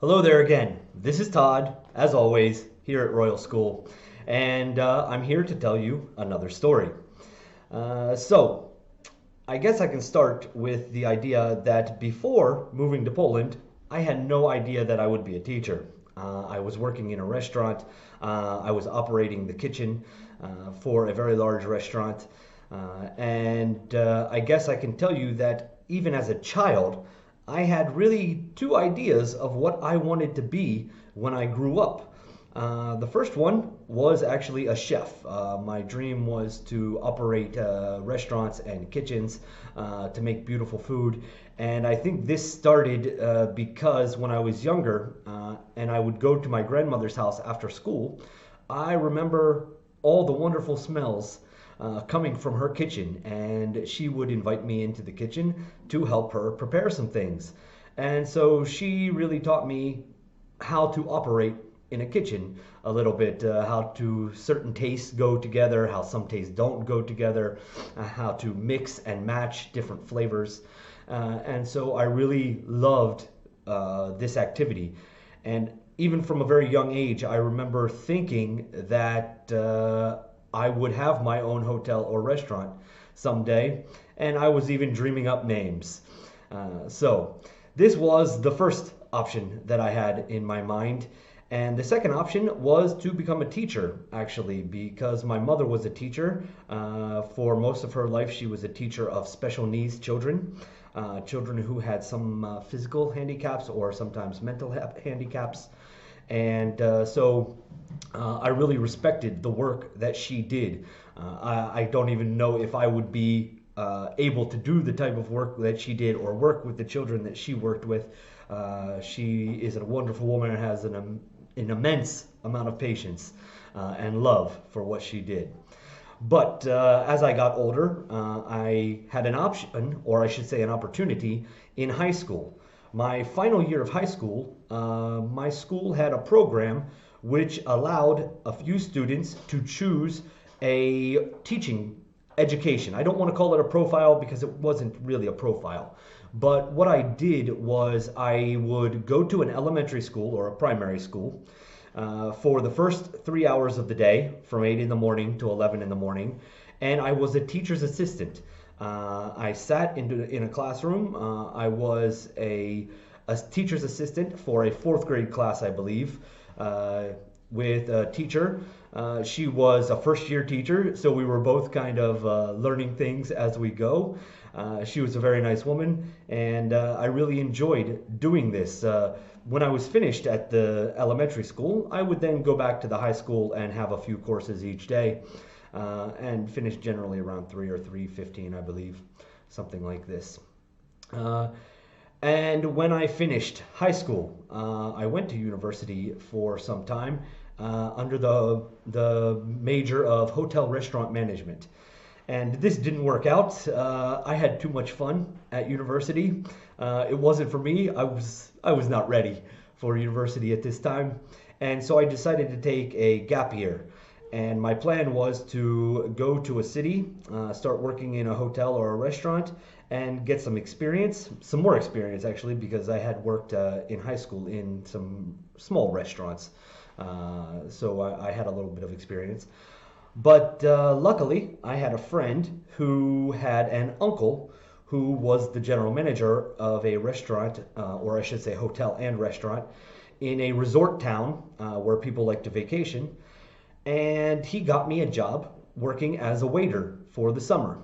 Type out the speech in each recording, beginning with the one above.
Hello there again. This is Todd, as always, here at Royal School, and I'm here to tell you another story. So, I guess I can start with the idea that before moving to Poland, I had no idea that I would be a teacher. I was working in a restaurant, I was operating the kitchen for a very large restaurant, and I guess I can tell you that even as a child, I had really two ideas of what I wanted to be when I grew up. The first one was actually a chef. My dream was to operate restaurants and kitchens to make beautiful food. And I think this started because when I was younger and I would go to my grandmother's house after school, I remember all the wonderful smells coming from her kitchen, and she would invite me into the kitchen to help her prepare some things. And so she really taught me how to operate in a kitchen a little bit, how to certain tastes go together, how some tastes don't go together, how to mix and match different flavors. And so I really loved this activity. And even from a very young age, I remember thinking that I would have my own hotel or restaurant someday, and I was even dreaming up names. So this was the first option that I had in my mind. And the second option was to become a teacher, actually, because my mother was a teacher. For most of her life, she was a teacher of special needs children, children who had some physical handicaps or sometimes mental handicaps. And I really respected the work that she did. I don't even know if I would be able to do the type of work that she did or work with the children that she worked with. She is a wonderful woman and has an immense amount of patience and love for what she did. But as I got older, I had an option, or I should say an opportunity, in high school. My final year of high school, my school had a program which allowed a few students to choose a teaching education. I don't want to call it a profile because it wasn't really a profile. But what I did was I would go to an elementary school or a primary school for the first 3 hours of the day, from 8 in the morning to 11 in the morning, and I was a teacher's assistant. I sat in a classroom. I was a teacher's assistant for a fourth grade class, I believe, with a teacher. She was a first year teacher, so we were both kind of learning things as we go. She was a very nice woman, and I really enjoyed doing this. When I was finished at the elementary school, I would then go back to the high school and have a few courses each day, and finish generally around 3 or 3:15, I believe, something like this. And when I finished high school, I went to university for some time under the major of hotel restaurant management. And this didn't work out. I had too much fun at university. It wasn't for me. I was not ready for university at this time. And so I decided to take a gap year. And my plan was to go to a city, start working in a hotel or a restaurant, and get some experience, some more experience actually, because I had worked in high school in some small restaurants. So I had a little bit of experience. But luckily, I had a friend who had an uncle who was the general manager of a restaurant, or I should say hotel and restaurant, in a resort town where people like to vacation. And he got me a job working as a waiter for the summer.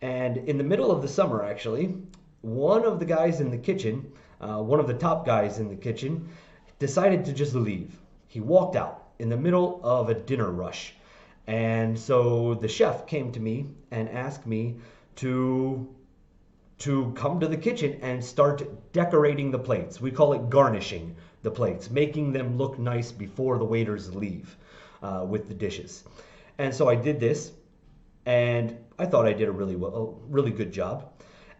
And in the middle of the summer, actually, one of the guys in the kitchen, one of the top guys in the kitchen, decided to just leave. He walked out in the middle of a dinner rush. And so the chef came to me and asked me to come to the kitchen and start decorating the plates. We call it garnishing the plates, making them look nice before the waiters leave with the dishes. And so I did this, and I thought I did a really good job.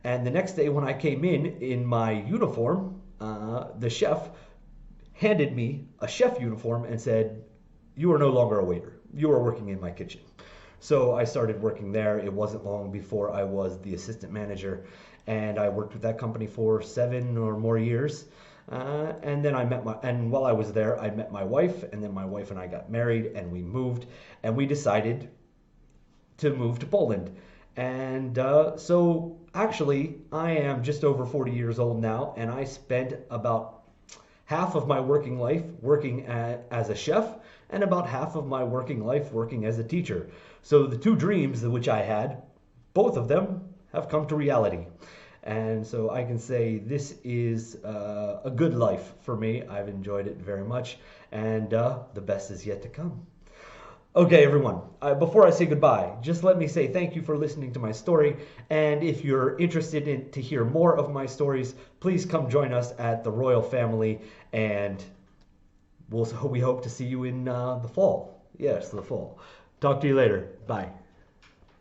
And the next day when I came in my uniform, the chef handed me a chef uniform and said, "You are no longer a waiter. You are working in my kitchen." So I started working there. It wasn't long before I was the assistant manager, and I worked with that company for 7 or more years. And then and while I was there, I met my wife, and then my wife and I got married, and we moved, and we decided to move to Poland. And so actually, I am just over 40 years old now, and I spent about half of my working life working as a chef, and about half of my working life working as a teacher. So the two dreams which I had, both of them have come to reality. And so I can say this is a good life for me. I've enjoyed it very much, and the best is yet to come. Okay, everyone, before I say goodbye, just let me say thank you for listening to my story. And if you're interested in to hear more of my stories, please come join us at the Royal Family. And we hope to see you in the fall. Yes, the fall. Talk to you later. Bye.